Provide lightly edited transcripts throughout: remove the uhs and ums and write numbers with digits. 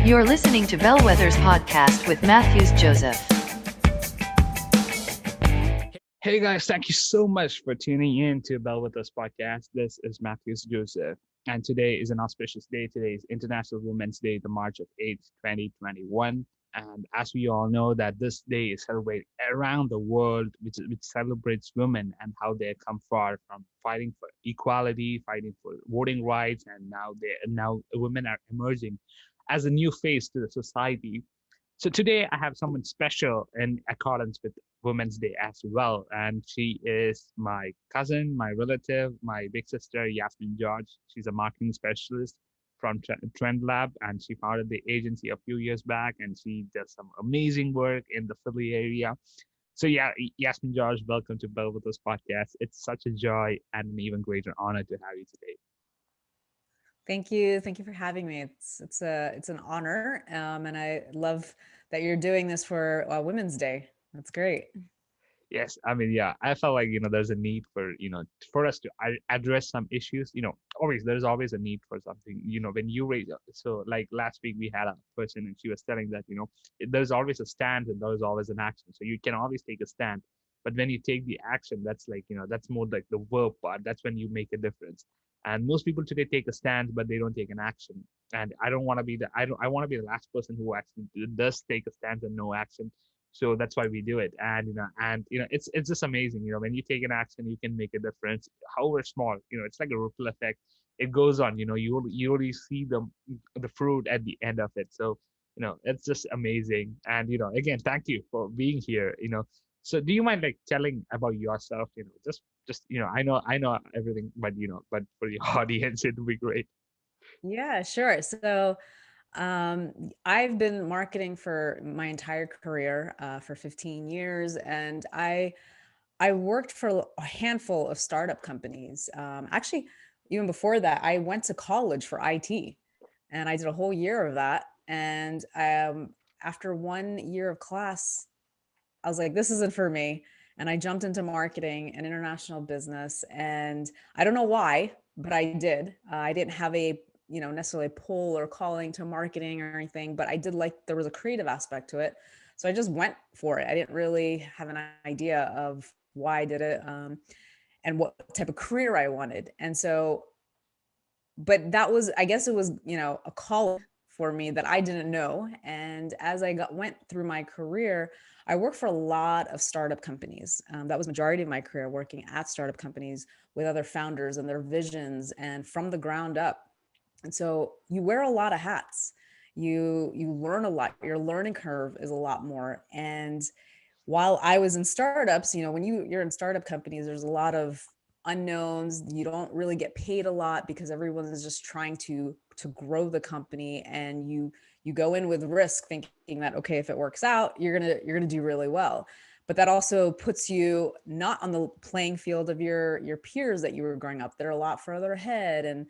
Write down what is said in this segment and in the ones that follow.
You're listening to Bellwethers podcast with Matthews Joseph. Hey guys, thank you so much for tuning in to Bellwethers podcast. This is Matthews Joseph, and today is an auspicious day. Today is International Women's Day, the March 8th, 2021. And as we all know, that this day is celebrated around the world, which celebrates women and how they come far from fighting for equality, fighting for voting rights, and now women are emerging as a new face to the society. So today I have someone special in accordance with Women's Day as well. And she is my cousin, my relative, my big sister, Yasmin George. She's a marketing specialist from Trend Lab, and she founded the agency a few years back, and she does some amazing work in the Philly area. So yeah, Yasmin George, welcome to Bellwethers podcast. It's such a joy and an even greater honor to have you today. Thank you. Thank you for having me. It's an honor, and I love that you're doing this for Women's Day. That's great. Yes, I mean, yeah, I felt like, there's a need for, for us to address some issues. There's always a need for something, when you raise up. So like last week we had a person and she was telling that, there's always a stand and there's always an action. So you can always take a stand. But when you take the action, that's like, that's more like the verb part. That's when you make a difference. And most people today take a stand, but they don't take an action. And I don't want to be I want to be the last person who actually does take a stand and no action. So that's why we do it. And it's just amazing. When you take an action, you can make a difference, however small. It's like a ripple effect. It goes on. You only see the fruit at the end of it. So it's just amazing. And again, thank you for being here. So do you mind like telling about yourself? Just I know everything, but for the audience, it would be great. Yeah, sure. So, I've been marketing for my entire career, for 15 years, and I worked for a handful of startup companies. Actually, even before that, I went to college for IT, and I did a whole year of that. And after 1 year of class, I was like, this isn't for me. And I jumped into marketing and international business. And I don't know why, but I did. I didn't have a, necessarily a pull or calling to marketing or anything, but I did like there was a creative aspect to it. So I just went for it. I didn't really have an idea of why I did it, and what type of career I wanted. And so, but that was, I guess it was, a call for me that I didn't know. And as I went through my career, I worked for a lot of startup companies. That was majority of my career, working at startup companies with other founders and their visions and from the ground up. And so you wear a lot of hats. You learn a lot. Your learning curve is a lot more. And while I was in startups, when you're in startup companies, there's a lot of unknowns. You don't really get paid a lot because everyone is just trying to grow the company, and you go in with risk thinking that, okay, if it works out, you're gonna do really well. But that also puts you not on the playing field of your peers that you were growing up. They're a lot further ahead, and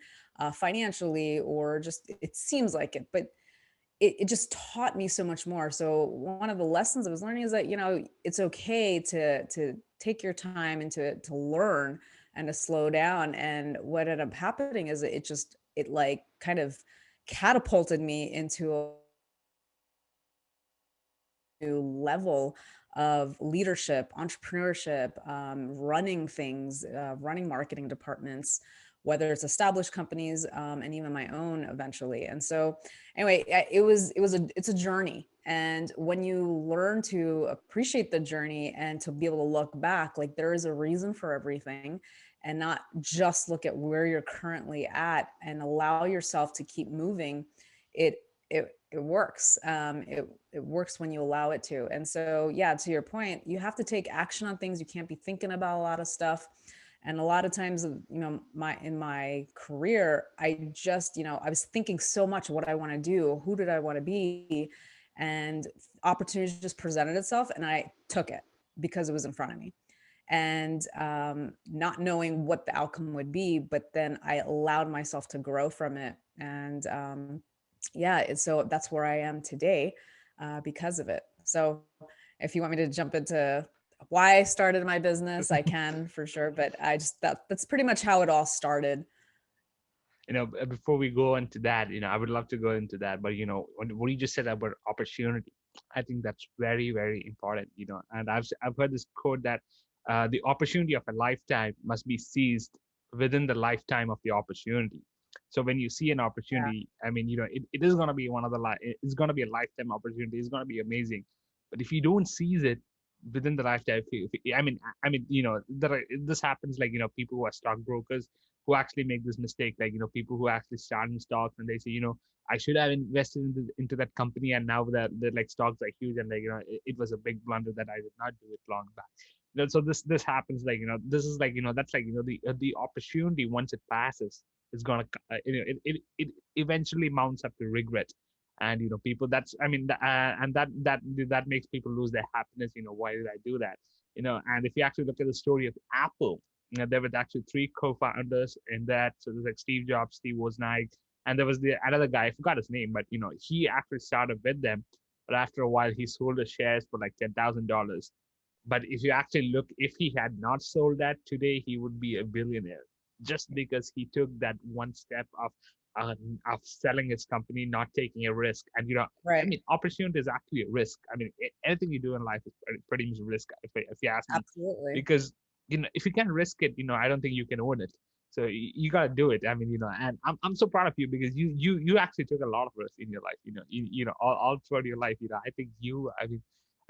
financially, or just it seems like it. But it just taught me so much more. So one of the lessons I was learning is that, it's okay to take your time and to learn and to slow down. And what ended up happening is it like kind of catapulted me into a new level of leadership, entrepreneurship, running things, running marketing departments, whether it's established companies, and even my own eventually. And so, anyway, it's a journey. And when you learn to appreciate the journey and to be able to look back, like there is a reason for everything, and not just look at where you're currently at and allow yourself to keep moving, it it works. It works when you allow it to. And so, yeah, to your point, you have to take action on things. You can't be thinking about a lot of stuff. And a lot of times, in my career, I was thinking so much what I want to do, who did I want to be, and opportunity just presented itself, and I took it because it was in front of me, and not knowing what the outcome would be, but then I allowed myself to grow from it. And yeah, so that's where I am today, because of it. So if you want me to jump into why I started my business, I can for sure. But that's pretty much how it all started. Before we go into that, I would love to go into that, but what you just said about opportunity, I think that's very, very important. And I've heard this quote that the opportunity of a lifetime must be seized within the lifetime of the opportunity. So when you see an Yeah. opportunity, I mean, it is going to be it's going to be a lifetime opportunity. It's going to be amazing. But if you don't seize it within the lifetime, I mean, this happens, like, people who are stockbrokers who actually make this mistake, like, people who actually start in stocks and they say, I should have invested into that company, and now that like stocks are huge, and like, it was a big blunder that I did not do it long back. So this happens, like, this is like, that's like, the opportunity, once it passes, is gonna it eventually mounts up to regret. And people, that's, I mean, and that makes people lose their happiness. Why did I do that? And if you actually look at the story of Apple, there were actually three co-founders in that. So there's like Steve Jobs, Steve Wozniak, and there was the another guy, I forgot his name, but he actually started with them, but after a while he sold the shares for like $10,000. But if you actually look, if he had not sold that, today he would be a billionaire, just because he took that one step of selling his company, not taking a risk. And I Right. mean, opportunity is actually a risk. I mean, anything you do in life is pretty much a risk, if you ask me, Absolutely. because if you can risk it, I don't think you can own it. So you gotta do it. I mean, and I'm so proud of you, because you actually took a lot of risks in your life. All throughout your life. I think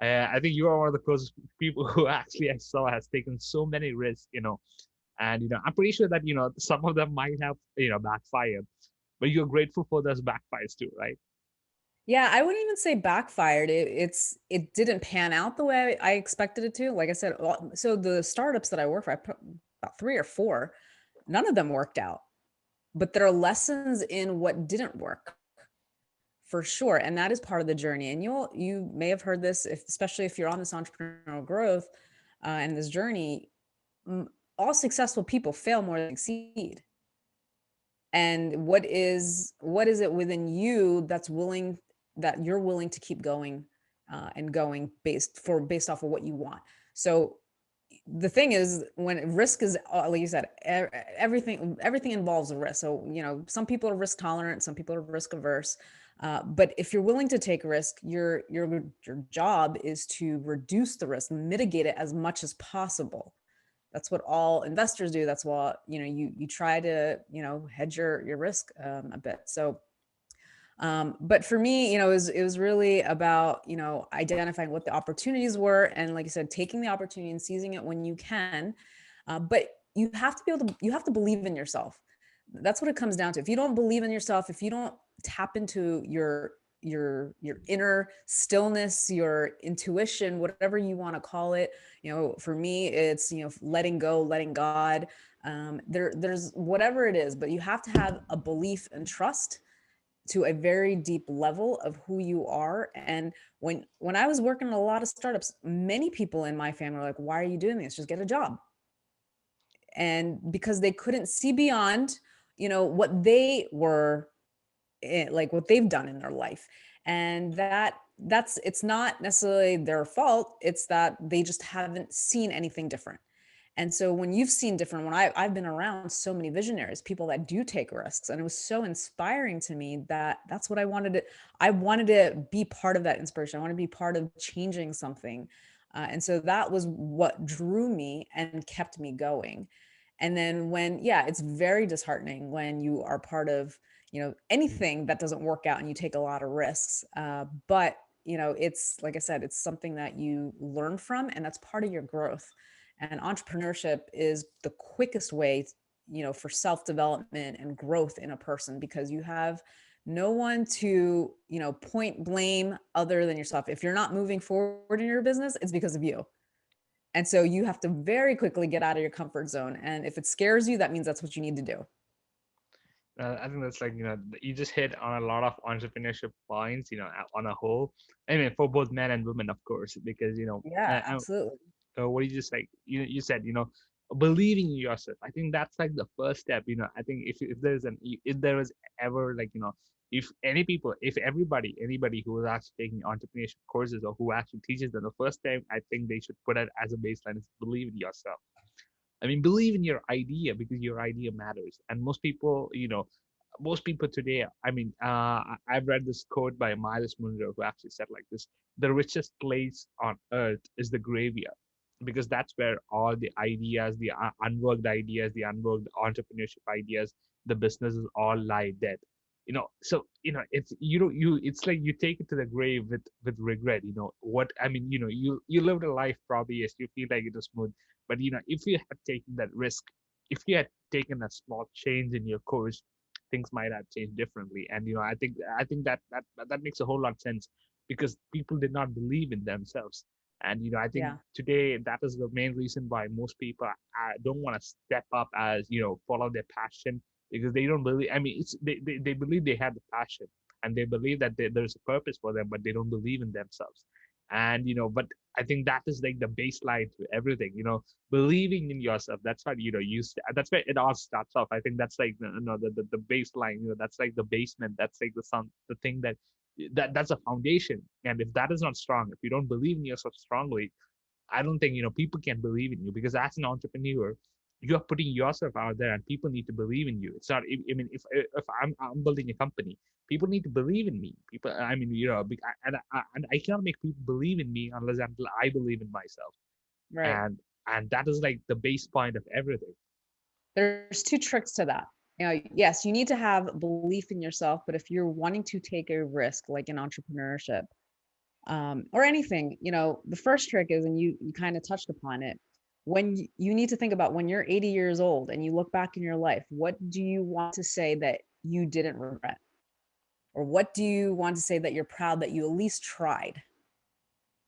I think you are one of the closest people who actually I saw has taken so many risks. And I'm pretty sure that some of them might have backfired, but you're grateful for those backfires too, right? Yeah, I wouldn't even say backfired. It didn't pan out the way I expected it to. Like I said, so the startups that I work for, I put about 3 or 4, none of them worked out. But there are lessons in what didn't work for sure, and that is part of the journey. And you may have heard this, especially if you're on this entrepreneurial growth and this journey. m- all successful people fail more than succeed. And what is it within you that you're willing to keep going and going based off of what you want. So the thing is, when risk is, like you said, everything involves a risk. So some people are risk tolerant, some people are risk averse, but if you're willing to take a risk, your job is to reduce the risk, mitigate it as much as possible. That's what all investors do. That's what you try to hedge your risk a bit. So but for me, it was really about identifying what the opportunities were, and like I said, taking the opportunity and seizing it when you can. But you have to believe in yourself. That's what it comes down to. If you don't believe in yourself, if you don't tap into your inner stillness, your intuition, whatever you want to call it. For me, it's letting go, letting God. There's whatever it is, but you have to have a belief and trust to a very deep level of who you are. And when I was working in a lot of startups, many people in my family were like, why are you doing this? Just get a job. And because they couldn't see beyond what they were like, what they've done in their life. And that's it's not necessarily their fault, it's that they just haven't seen anything different. And so when you've seen different, when I've been around so many visionaries, people that do take risks, and it was so inspiring to me that that's what I wanted to be part of that inspiration. I want to be part of changing something. And so that was what drew me and kept me going. And then yeah, it's very disheartening when you are part of, anything that doesn't work out and you take a lot of risks. But it's like I said, it's something that you learn from, and that's part of your growth. And entrepreneurship is the quickest way, for self-development and growth in a person, because you have no one to, point blame other than yourself. If you're not moving forward in your business, it's because of you. And so you have to very quickly get out of your comfort zone. And if it scares you, that means that's what you need to do. I think that's like, you just hit on a lot of entrepreneurship points, on a whole. I mean, for both men and women, of course, because, Yeah, absolutely. what you just like, you said, believing in yourself. I think that's like the first step. I think if there was ever, like, if anybody who is actually taking entrepreneurship courses, or who actually teaches them, the first time I think they should put it as a baseline is believe in yourself. I mean, believe in your idea, because your idea matters. And most people, most people today, I mean, I've read this quote by Miles Munro who actually said like this: the richest place on earth is the graveyard, because that's where all the ideas, the unworked ideas, the unworked entrepreneurship ideas, the businesses all lie dead. So it's it's like you take it to the grave with regret. What I mean, you lived a life probably, yes, you feel like it was smooth, but if you had taken that risk, if you had taken a small change in your course, things might have changed differently. And I think that makes a whole lot of sense, because people did not believe in themselves. And I think Yeah. today that is the main reason why most people don't want to step up as follow their passion, because they don't believe. I mean, they believe they have the passion, and they believe that there's a purpose for them, but they don't believe in themselves. And but I think that is like the baseline to everything. Believing in yourself. That's how that's where it all starts off. I think that's like the baseline. That's like the basement. That's like the thing that's a foundation. And if that is not strong, if you don't believe in yourself strongly, I don't think people can believe in you, because as an entrepreneur, you're putting yourself out there, and people need to believe in you. It's not. I mean, if I'm building a company, people need to believe in me. People, I mean, and I cannot make people believe in me until I believe in myself. Right. And that is like the base point of everything. There's two tricks to that. Yes, you need to have belief in yourself, but if you're wanting to take a risk, like in entrepreneurship, or anything, the first trick is, and you kind of touched upon it, when you need to think about when you're 80 years old and you look back in your life, what do you want to say that you didn't regret? Or what do you want to say that you're proud that you at least tried?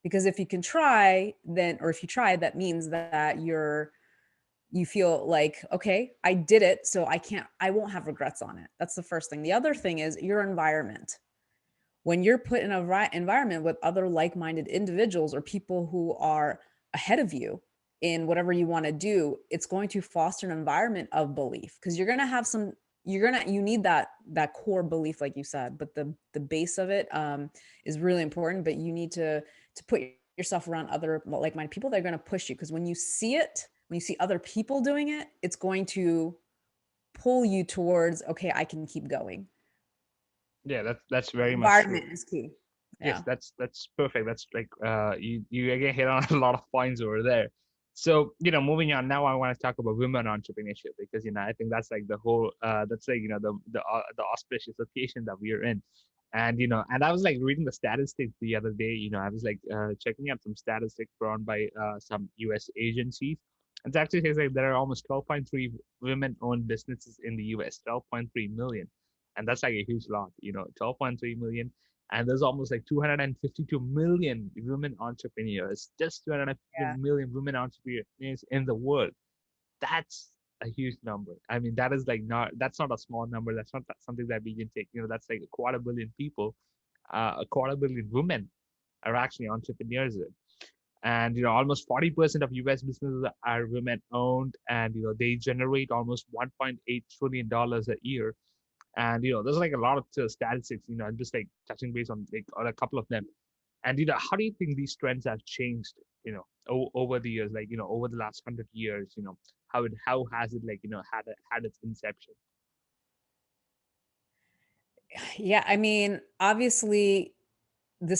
Because if you can try, then, or if you try, that means that you feel like, okay, I did it, so I won't have regrets on it. That's the first thing. The other thing is your environment. When you're put in an environment with other like-minded individuals or people who are ahead of you in whatever you want to do, it's going to foster an environment of belief, because you're going to have some, you need that core belief, like you said, but the base of it is really important. But you need to put yourself around other like-minded people that are going to push you, because when you see it, when you see other people doing it, it's going to pull you towards, okay, I can keep going. Yeah, that's very much true. Environment is key. Yes, Yeah. that's perfect. That's like you again hit on a lot of points over there. So moving on now, I want to talk about women entrepreneurship, because I think that's like the whole that's like the auspicious occasion that we are in. And and I was like reading the statistics the other day. I was like checking out some statistics drawn by some U.S. agencies. It actually says like there are almost 12.3 women-owned businesses in the U.S. 12.3 million, and that's like a huge lot. 12.3 million, and there's almost like 252 million women entrepreneurs, just 252 Yeah. million women entrepreneurs in the world. That's a huge number. I mean, that is like that's not a small number. That's not something that we can take. That's like a quarter billion people, a quarter billion women are actually entrepreneurs. And almost 40% of U.S. businesses are women owned, and they generate almost 1.8 trillion dollars a year. And there's like a lot of statistics. I'm just like touching base on like on a couple of them. And how do you think these trends have changed over the years, like over the last 100 years? How has it like had its inception? Yeah, I mean, obviously the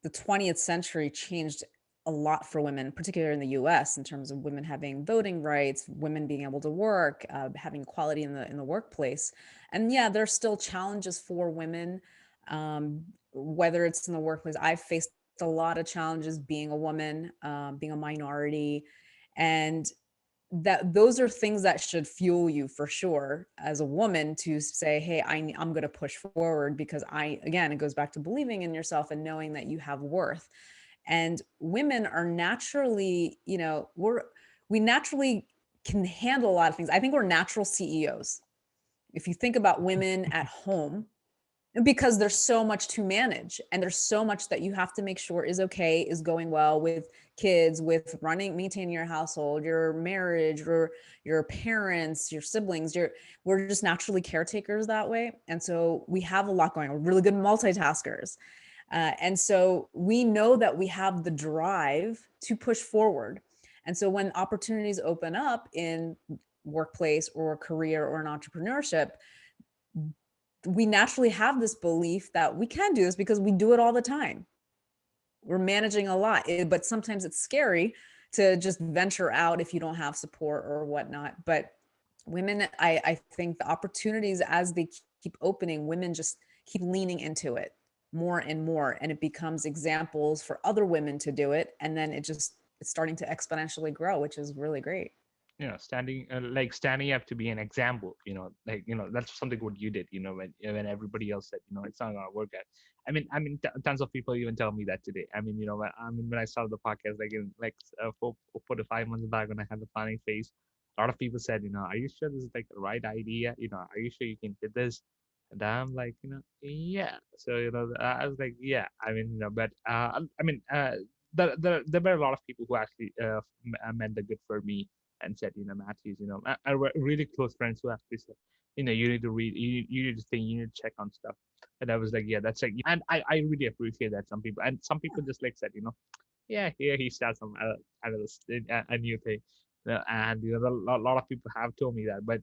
20th century changed a lot for women, particularly in the US, in terms of women having voting rights, women being able to work, having equality in the workplace. And yeah, there's still challenges for women, whether it's in the workplace. I've faced a lot of challenges being a woman, being a minority, and that those are things that should fuel you for sure as a woman to say, hey, I'm going to push forward, because again, it goes back to believing in yourself and knowing that you have worth. And women are naturally, we naturally can handle a lot of things. I think we're natural CEOs. If you think about women at home, because there's so much to manage, and there's so much that you have to make sure is okay, is going well with kids, with maintaining your household, your marriage, or your parents, your siblings. We're just naturally caretakers that way, and so we have a lot going on. We're really good multitaskers, and so we know that we have the drive to push forward. And so when opportunities open up in workplace or career or in entrepreneurship, we naturally have this belief that we can do this because we do it all the time. We're managing a lot, but sometimes it's scary to just venture out if you don't have support or whatnot. But women, I think the opportunities as they keep opening, women just keep leaning into it more and more, and it becomes examples for other women to do it, and then it's starting to exponentially grow, which is really great. Standing up to be an example, that's something what you did, when everybody else said, it's not gonna work out. Tons of people even tell me that today. When I started the podcast, like in 4 to 5 months back, when I had the planning phase, a lot of people said, are you sure this is like the right idea? Are you sure you can hit this? And I'm like, yeah. So, I was like, yeah. But there were a lot of people who actually meant the good for me and said, Matthews, I were really close friends who actually said, you need to read, you need to think, you need to check on stuff. And I was like, yeah, that's like, and I really appreciate that some people just like said, yeah, here he starts some a new thing. And a lot of people have told me that, but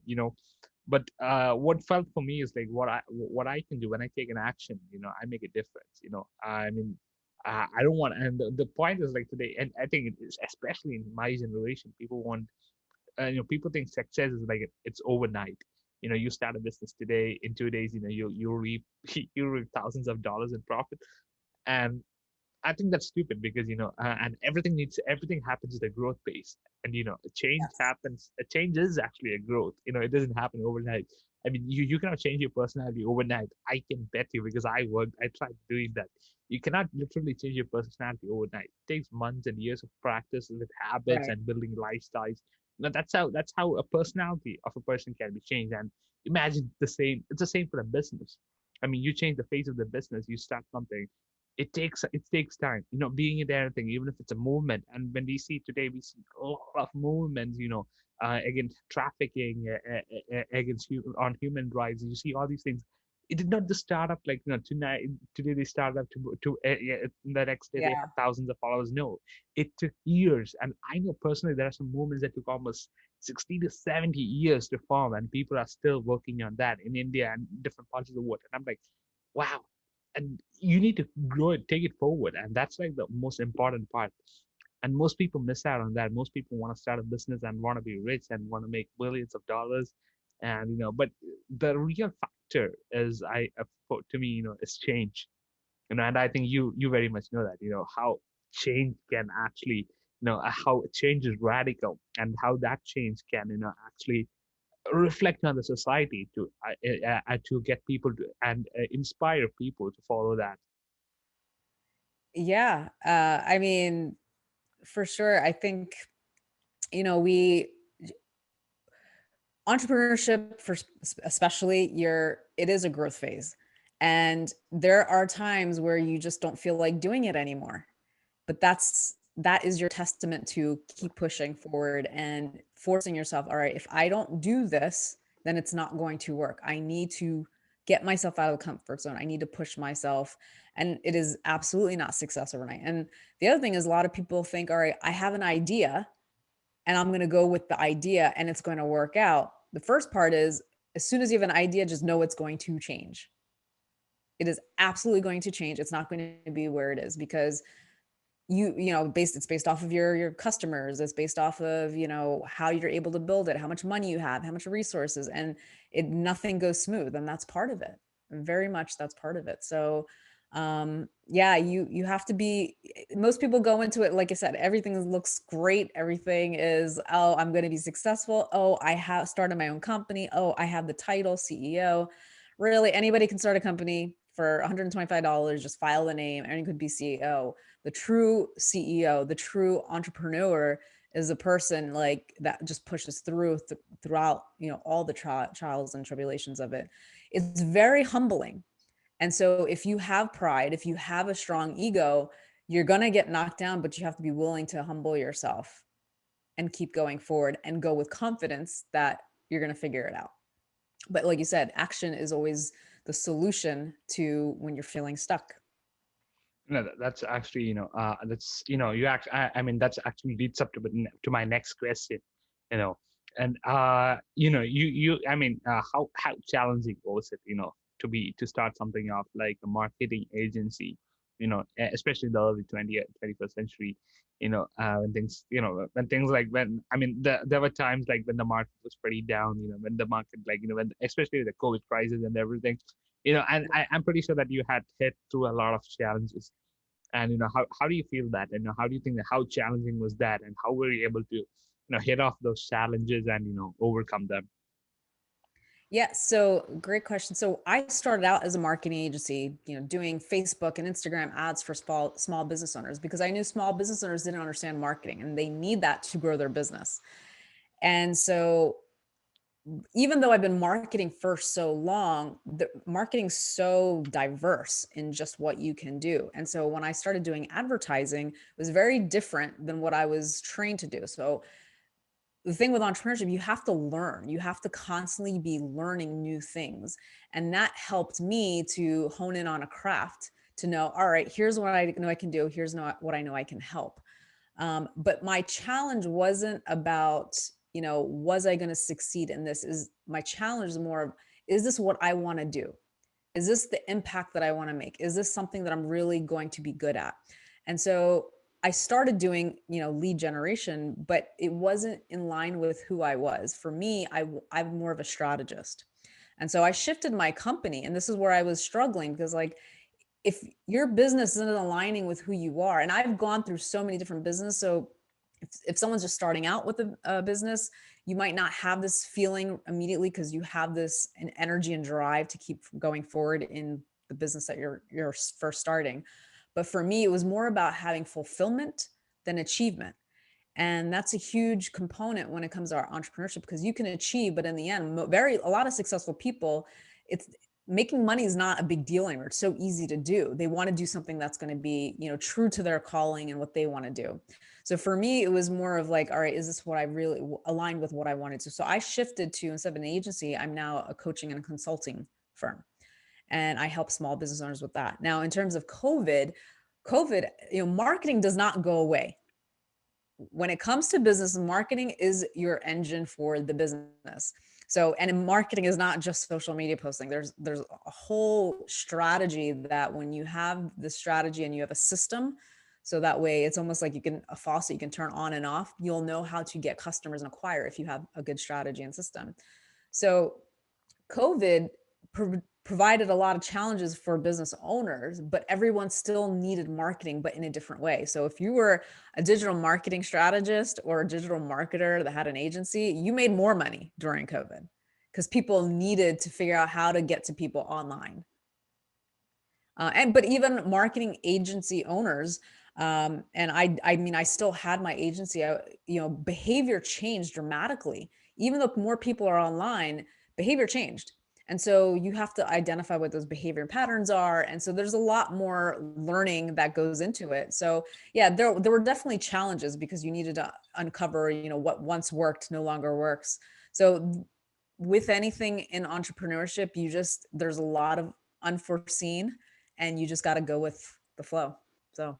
what felt for me is like what I can do when I take an action, I make a difference. I don't want, and the point is like today, and I think it is especially in my generation, people want, people think success is like it's overnight. You start a business today, in 2 days, you reap you reap thousands of dollars in profit, and I think that's stupid because and everything happens at a growth pace, and a change Yes. happens. A change is actually a growth. It doesn't happen overnight. You cannot change your personality overnight. I can bet you because I tried doing that. You cannot literally change your personality overnight. It takes months and years of practice with habits Right. and building lifestyles. That's how a personality of a person can be changed. And imagine the same. It's the same for a business. You change the face of the business. You start something, it takes time, being in anything, even if it's a movement. And when we see today, we see a lot of movements, against trafficking, against on human rights. You see all these things. It did not just start up like tonight. Today they started up to the next day they Yeah. have thousands of followers. No, it took years, and I know personally there are some movements that took almost 60 to 70 years to form, and people are still working on that in India and different parts of the world. And I'm like, wow. And you need to grow it, take it forward, and that's like the most important part. And most people miss out on that. Most people want to start a business and want to be rich and want to make billions of dollars, and but the real factor is, to me, is change. And I think you very much know that, how change can actually, how change is radical, and how that change can, actually reflect on the society to get people to, and inspire people to follow that. Yeah. For sure. I think, we entrepreneurship for especially it is a growth phase, and there are times where you just don't feel like doing it anymore, but that is your testament to keep pushing forward and forcing yourself. All right, if I don't do this, then it's not going to work. I need to get myself out of the comfort zone. I need to push myself, and it is absolutely not success overnight. And the other thing is, a lot of people think, all right, I have an idea and I'm going to go with the idea and it's going to work out. The first part is, as soon as you have an idea, just know it's going to change. It is absolutely going to change. It's not going to be where it is because it's based off of your customers. It's based off of, how you're able to build it, how much money you have, how much resources, and nothing goes smooth. And that's part of it. Very much that's part of it. So yeah, you have to be, most people go into it, like I said, everything looks great. Everything is, oh, I'm going to be successful. Oh, I have started my own company. Oh, I have the title CEO. Really, anybody can start a company for $125. Just file the name and you could be CEO. The true CEO, the true entrepreneur is a person like that just pushes throughout, all the trials and tribulations of it. It's very humbling. And so if you have pride, if you have a strong ego, you're going to get knocked down, but you have to be willing to humble yourself and keep going forward and go with confidence that you're going to figure it out. But like you said, action is always the solution to when you're feeling stuck. No, that's actually, that's, you actually, that's actually leads up to my next question, you know, and, how challenging was it, to start something off like a marketing agency, especially the early 20th 21st century, when things, when things like when I mean there were times like when the market was pretty down, when the market, like, when especially the COVID crisis and everything, and I'm pretty sure that you had hit through a lot of challenges. And how do you feel that, and how do you think that, how challenging was that, and how were you able to hit off those challenges and overcome them? Yeah, so great question. So I started out as a marketing agency, doing Facebook and Instagram ads for small business owners because I knew small business owners didn't understand marketing and they need that to grow their business. And so even though I've been marketing for so long, the marketing's so diverse in just what you can do. And so when I started doing advertising, it was very different than what I was trained to do. So the thing with entrepreneurship, you have to learn. You have to constantly be learning new things. And that helped me to hone in on a craft to know, all right, here's what I know I can do. Here's what I know I can help. But my challenge wasn't about, was I going to succeed in this? Is my challenge is more of, is this what I want to do? Is this the impact that I want to make? Is this something that I'm really going to be good at? And so I started doing, lead generation, but it wasn't in line with who I was. For me, I'm more of a strategist. And so I shifted my company, and this is where I was struggling because, like, if your business isn't aligning with who you are, and I've gone through so many different businesses. So if someone's just starting out with a business, you might not have this feeling immediately because you have an energy and drive to keep going forward in the business that you're first starting. But for me, it was more about having fulfillment than achievement. And that's a huge component when it comes to our entrepreneurship, because you can achieve, but in the end, a lot of successful people, it's making money is not a big deal anymore. It's so easy to do. They want to do something that's going to be, true to their calling and what they want to do. So for me, it was more of like, all right, is this what I really aligned with what I wanted to? So I shifted to, instead of an agency, I'm now a coaching and consulting firm. And I help small business owners with that. Now, in terms of COVID, marketing does not go away. When it comes to business, marketing is your engine for the business. So, and marketing is not just social media posting. There's a whole strategy that when you have the strategy and you have a system, so that way it's almost like a faucet you can turn on and off. You'll know how to get customers and acquire if you have a good strategy and system. So COVID provided a lot of challenges for business owners, but everyone still needed marketing, but in a different way. So if you were a digital marketing strategist or a digital marketer that had an agency, you made more money during COVID because people needed to figure out how to get to people online. But even marketing agency owners, and I mean, I still had my agency, behavior changed dramatically. Even though more people are online, behavior changed. And so you have to identify what those behavior patterns are. And so there's a lot more learning that goes into it. So yeah, there were definitely challenges because you needed to uncover, what once worked no longer works. So with anything in entrepreneurship, there's a lot of unforeseen and you just got to go with the flow. So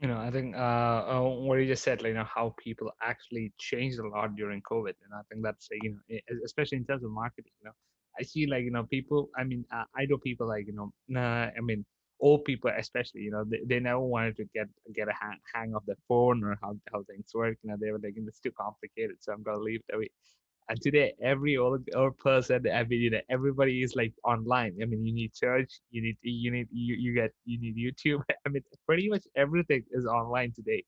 I think what you just said, like, how people actually changed a lot during COVID, and I think that's, especially in terms of marketing. I see, like, people. I mean, I know people like, I mean, old people especially. They never wanted to get a hang of the phone or how things work. They were like, it's too complicated, so I'm gonna leave it away. And today, every old person, I mean, everybody is like online. I mean, you need search, you need YouTube. I mean, pretty much everything is online today.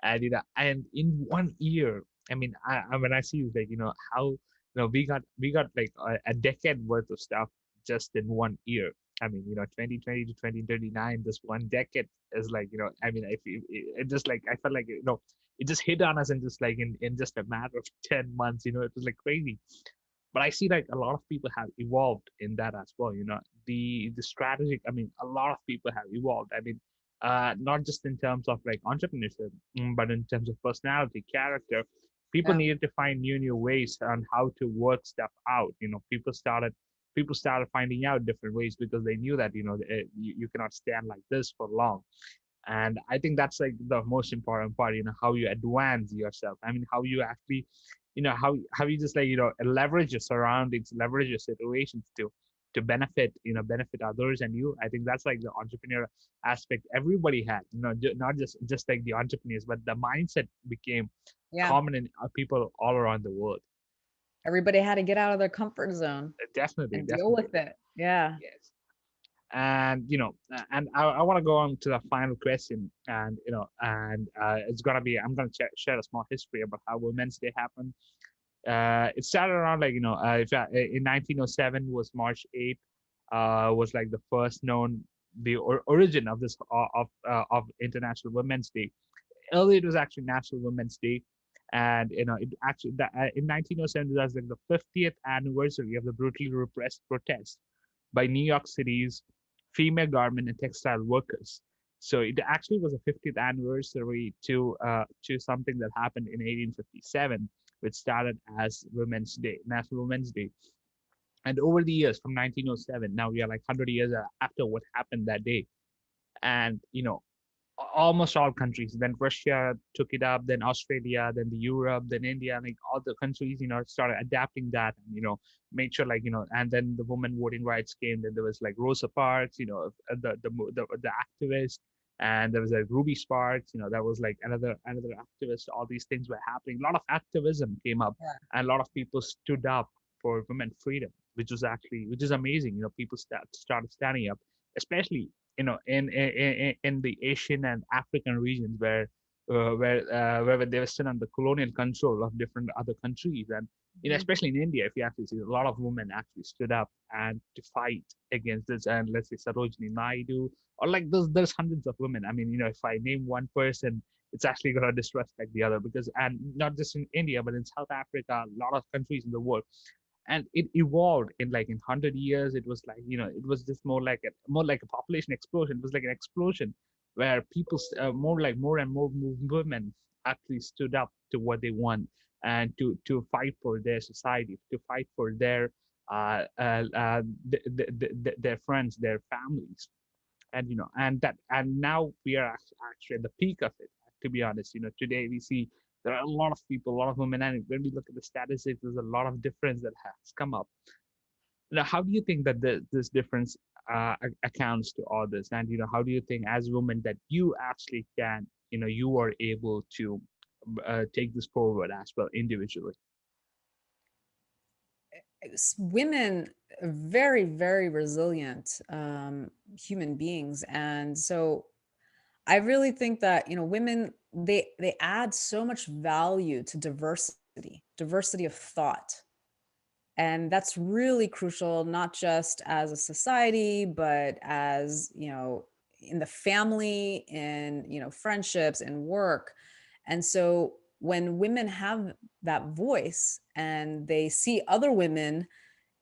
And and in 1 year, I mean, when I see, like, how, we got like a decade worth of stuff just in 1 year. I mean, 2020 to 2039, this one decade is like, I mean, it just like, I felt like, it just hit on us and just like in just a matter of 10 months, it was like crazy. But I see like a lot of people have evolved in that as well. The strategic, I mean, a lot of people have evolved. I mean, not just in terms of like entrepreneurship, but in terms of personality, character. People yeah. needed to find new ways on how to work stuff out. People started finding out different ways because they knew that, you cannot stand like this for long. And I think that's like the most important part, how you advance yourself. I mean, how you actually, how you just like, leverage your surroundings, leverage your situations to to benefit, benefit others and you. I think that's like the entrepreneur aspect everybody had, not just like the entrepreneurs, but the mindset became Yeah. common in people all around the world. Everybody had to get out of their comfort zone Definitely, and deal with definitely. it. Yeah. Yes. And and I want to go on to the final question, and it's gonna be, I'm gonna share a small history about how Women's Day happened. It started around like in 1907 was March 8th, was like the first known, the origin of this of International Women's Day. Earlier it was actually National Women's Day, and it actually in 1907 it was like the 50th anniversary of the brutally repressed protest by New York City's female garment and textile workers. So it actually was a 50th anniversary to something that happened in 1857, which started as Women's Day, National Women's Day. And over the years, from 1907, now we are like 100 years after what happened that day. And almost all countries. Then Russia took it up, then Australia, then the Europe, then India, like all the countries, started adapting that, and made sure like and then the women voting rights came. Then there was like Rosa Parks, the activist, and there was like Ruby Sparks, that was like another activist. All these things were happening. A lot of activism came up, Yeah. and a lot of people stood up for women freedom, which is amazing. People started standing up, especially in the Asian and African regions where they were still under colonial control of different other countries, and Mhm. especially in India, if you actually see, a lot of women actually stood up and to fight against this. And let's say Sarojini Naidu, or like there's hundreds of women. I mean, if I name one person, it's actually gonna disrespect the other, because, and not just in India, but in South Africa, a lot of countries in the world. And it evolved in like in 100 years. It was like it was just more like a population explosion. It was like an explosion where people more and more women actually stood up to what they want, and to fight for their society, to fight for their their friends, their families. And and now we are actually at the peak of it. To be honest, today we see there are a lot of people, a lot of women, and when we look at the statistics, there's a lot of difference that has come up. Now, how do you think that this difference accounts to all this? And how do you think, as women, that you actually can, you are able to take this forward as well individually? Women are very, very resilient human beings, and so I really think that women, they add so much value to diversity of thought, and that's really crucial, not just as a society, but as in the family, in friendships and work. And so when women have that voice and they see other women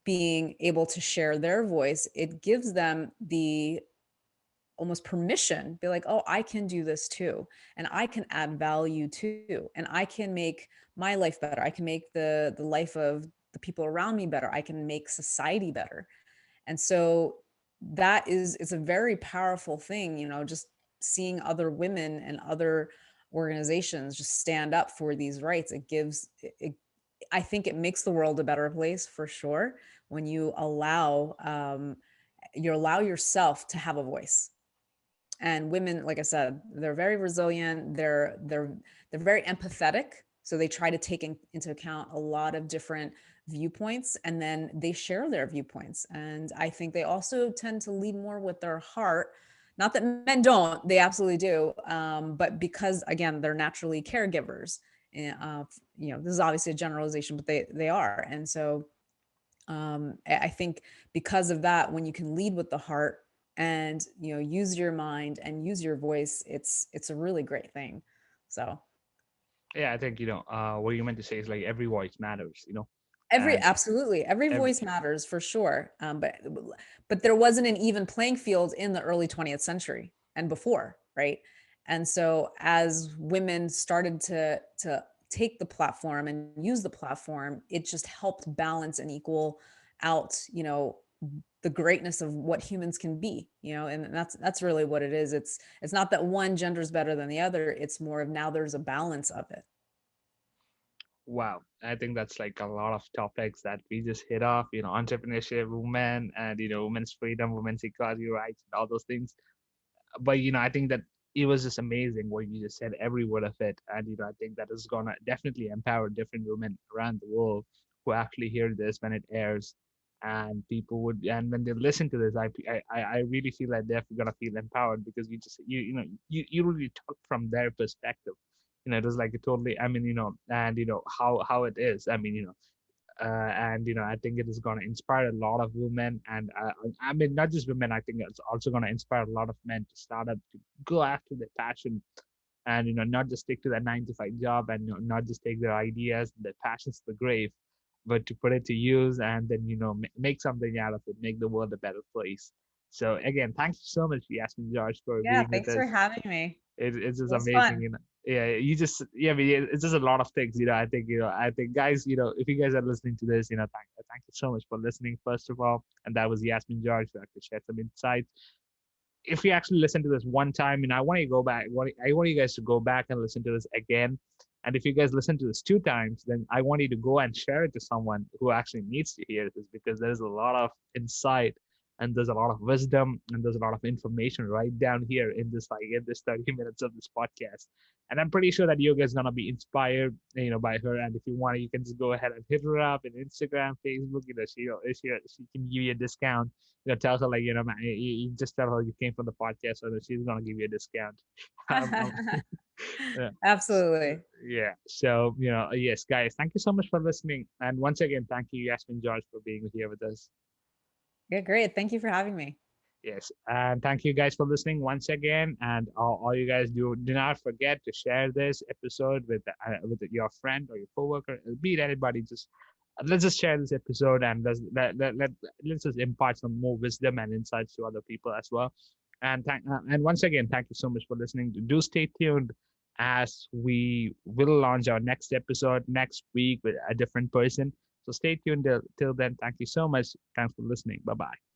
being able to share their voice, it gives them the almost permission, be like, oh, I can do this too, and I can add value too, and I can make my life better, I can make the life of the people around me better, I can make society better. And so that is, it's a very powerful thing, just seeing other women and other organizations just stand up for these rights. It gives it, I think it makes the world a better place for sure, when you allow yourself to have a voice. And women, like I said, they're very resilient, they're very empathetic, so they try to take into account a lot of different viewpoints, and then they share their viewpoints. And I think they also tend to lead more with their heart. Not that men don't, they absolutely do, but because again, they're naturally caregivers. This is obviously a generalization, but they are. And so I think because of that, when you can lead with the heart and use your mind and use your voice, it's a really great thing. So Yeah, I think what you meant to say is like every voice matters. every And absolutely every every voice matters for sure. But there wasn't an even playing field in the early 20th century and before, right? And so as women started to take the platform and use the platform, it just helped balance and equal out the greatness of what humans can be. And that's really what it is. It's not that one gender is better than the other, it's more of now there's a balance of it. Wow, I think that's like a lot of topics that we just hit off, entrepreneurship, women, and women's freedom, women's equality rights, and all those things. But I think that it was just amazing what you just said, every word of it. And I think that is gonna definitely empower different women around the world who actually hear this when it airs. And people would, and when they listen to this, I really feel like they're gonna feel empowered, because you really talk from their perspective. It was like a totally, I mean, and how it is. I mean, and I think it is going to inspire a lot of women, and I mean, not just women. I think it's also going to inspire a lot of men to start up, to go after their passion, and not just stick to that 9 to 5 job, and not just take their ideas, their passions to the grave, but to put it to use, and then make something out of it, make the world a better place. So again, thanks so much, Yasmin George, for Yeah, being with thanks for us. having me. It's It just was amazing, fun. yeah, you just, yeah, I mean, it's just a lot of things, I think, guys, if you guys are listening to this, thank you so much for listening, first of all. And that was Yasmin George, who actually shared some insights. If you actually listen to this one time, I want you to go back, I want you guys to go back and listen to this again. And if you guys listen to this 2 times, then I want you to go and share it to someone who actually needs to hear this, because there's a lot of insight, and there's a lot of wisdom, and there's a lot of information right down here in this 30 minutes of this podcast. And I'm pretty sure that you guys gonna be inspired, by her. And if you want, you can just go ahead and hit her up in Instagram, Facebook. She can give you a discount. Tell her, like, man, you just tell her you came from the podcast, so that she's gonna give you a discount. Yeah. Absolutely. Yeah. So, yes, guys, thank you so much for listening. And once again, thank you, Yasmin George, for being here with us. Yeah, great. Thank you for having me. Yes. And thank you guys for listening once again. And all you guys do not forget to share this episode with your friend or your coworker, be it anybody. Just let's just share this episode, and let's just impart some more wisdom and insights to other people as well. And once again, thank you so much for listening. Do stay tuned, as we will launch our next episode next week with a different person. So stay tuned till then. Thank you so much. Thanks for listening. Bye bye.